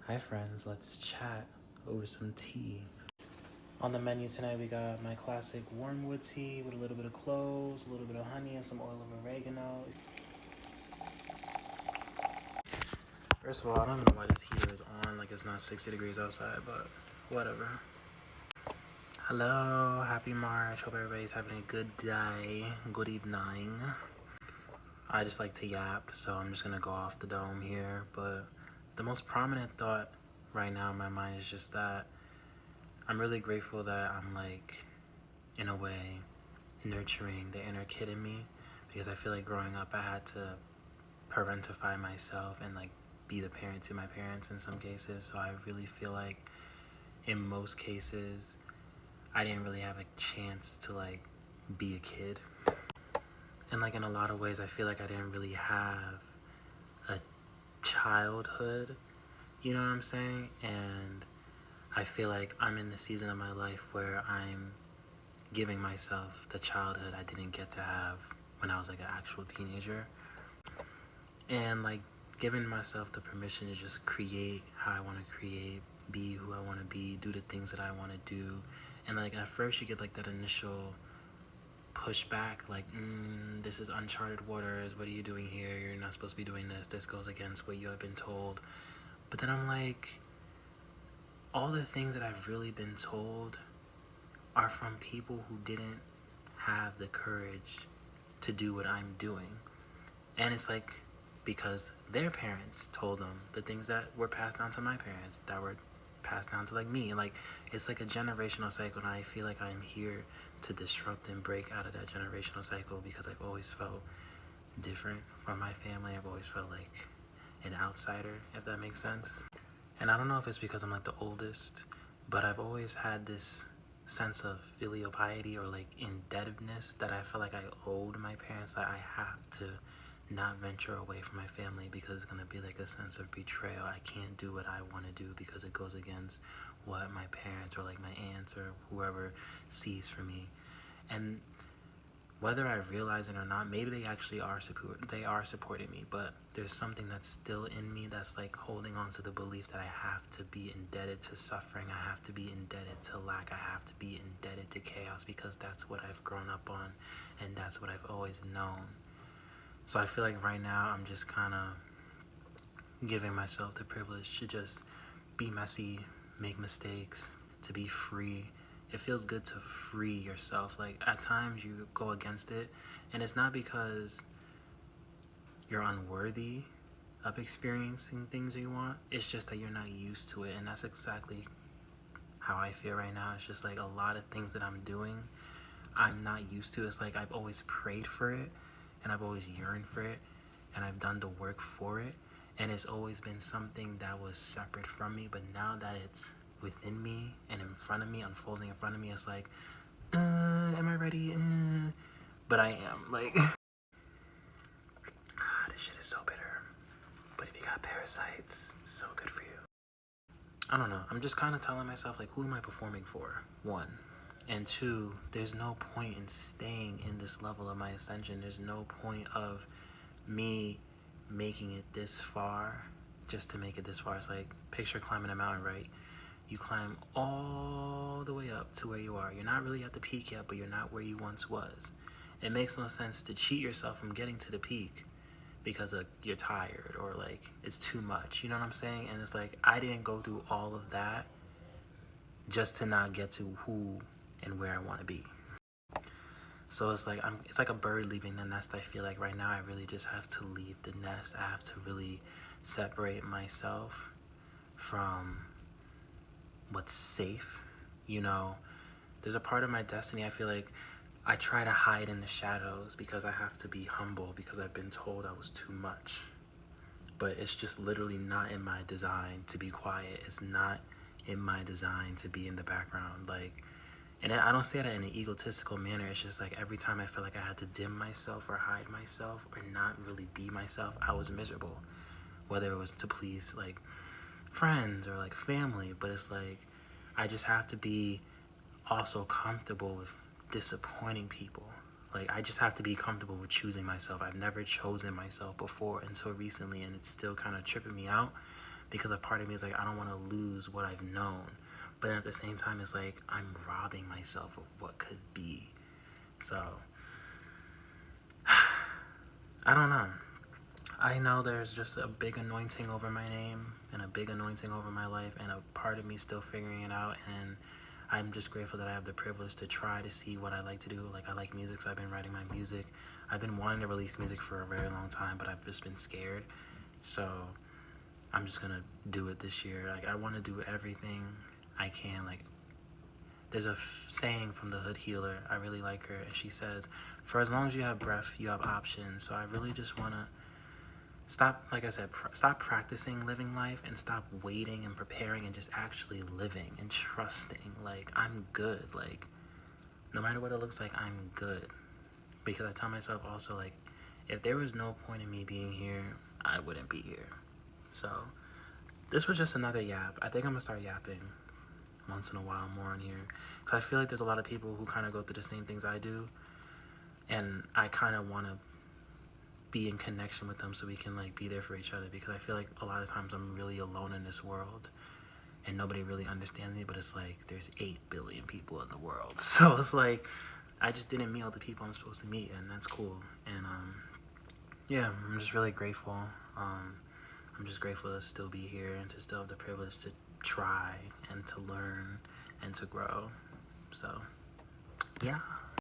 Hi friends, let's chat over some tea. On the menu tonight we got my classic wormwood tea with a little bit of cloves, a little bit of honey, and some oil of oregano. First of all, I don't even know why this heater is on, like it's not 60 degrees outside, but whatever. Hello, happy March. Hope everybody's having a good day, good evening. I just like to yap, so I'm just gonna go off the dome here. But the most prominent thought right now in my mind is just that I'm really grateful that I'm like, in a way, nurturing the inner kid in me, because I feel like growing up I had to parentify myself and like be the parent to my parents in some cases. So I really feel like in most cases I didn't really have a chance to like be a kid. And like in a lot of ways I feel like I didn't really have a childhood, you know what I'm saying? And I feel like I'm in the season of my life where I'm giving myself the childhood I didn't get to have when I was like an actual teenager. And like giving myself the permission to just create how I want to create, be who I want to be, do the things that I want to do. And like at first you get like that initial pushback, like this is uncharted waters, what are you doing here, you're not supposed to be doing this goes against what you have been told. But then I'm like, all the things that I've really been told are from people who didn't have the courage to do what I'm doing. And it's like because their parents told them the things that were passed down to my parents, that were passed down to like me. And like it's like a generational cycle, and I feel like I'm here to disrupt and break out of that generational cycle because I've always felt different from my family. I've always felt like an outsider, if that makes sense. And I don't know if it's because I'm like the oldest, but I've always had this sense of filial piety or like indebtedness that I feel like I owed my parents, that I have to not venture away from my family because it's going to be like a sense of betrayal. I can't do what I want to do because it goes against what my parents or like my aunts or whoever sees for me. And whether I realize it or not, maybe they actually are supporting me, but there's something that's still in me that's like holding on to the belief that I have to be indebted to suffering, I have to be indebted to lack, I have to be indebted to chaos because that's what I've grown up on and that's what I've always known. So I feel like right now I'm just kind of giving myself the privilege to just be messy, make mistakes, to be free. It feels good to free yourself. Like at times you go against it, and it's not because you're unworthy of experiencing things you want. It's just that you're not used to it, and that's exactly how I feel right now. It's just like a lot of things that I'm doing, I'm not used to. It's like I've always prayed for it, and I've always yearned for it, and I've done the work for it, and it's always been something that was separate from me. But now that it's within me and in front of me, unfolding in front of me, it's like, am I ready? But I am. Like, this shit is so bitter. But if you got parasites, it's so good for you. I don't know. I'm just kind of telling myself, like, who am I performing for? One. And two, there's no point in staying in this level of my ascension. There's no point of me making it this far just to make it this far. It's like, picture climbing a mountain, right? You climb all the way up to where you are. You're not really at the peak yet, but you're not where you once was. It makes no sense to cheat yourself from getting to the peak because you're tired or like it's too much. You know what I'm saying? And it's like I didn't go through all of that just to not get to who and where I want to be. So it's like a bird leaving the nest. I feel like right now I really just have to leave the nest. I have to really separate myself from what's safe. You know, there's a part of my destiny I feel like I try to hide in the shadows because I have to be humble because I've been told I was too much. But it's just literally not in my design to be quiet. It's not in my design to be in the background. Like, and I don't say that in an egotistical manner. It's just like every time I felt like I had to dim myself or hide myself or not really be myself, I was miserable. Whether it was to please like friends or like family, but it's like I just have to be also comfortable with disappointing people. Like I just have to be comfortable with choosing myself. I've never chosen myself before until recently, and it's still kind of tripping me out because a part of me is like, I don't want to lose what I've known. But at the same time, it's like I'm robbing myself of what could be. So I don't know. I know there's just a big anointing over my name and a big anointing over my life, and a part of me still figuring it out. And I'm just grateful that I have the privilege to try to see what I like to do. Like, I like music, so I've been writing my music. I've been wanting to release music for a very long time, but I've just been scared. So I'm just gonna do it this year. Like, I want to do everything I can. Like, there's a saying from the Hood Healer. I really like her, and she says, "For as long as you have breath, you have options." So I really just want to stop, like I said, stop practicing living life and stop waiting and preparing and just actually living and trusting. Like, I'm good. Like, no matter what it looks like, I'm good. Because I tell myself also, like, if there was no point in me being here, I wouldn't be here. So this was just another yap. I think I'm gonna start yapping once in a while more on here, because I feel like there's a lot of people who kind of go through the same things I do, and I kind of want to be in connection with them so we can like be there for each other, because I feel like a lot of times I'm really alone in this world and nobody really understands me. But it's like there's 8 billion people in the world, so it's like I just didn't meet all the people I'm supposed to meet, and that's cool. And yeah, I'm just really grateful. I'm just grateful to still be here and to still have the privilege to try and to learn and to grow. So yeah.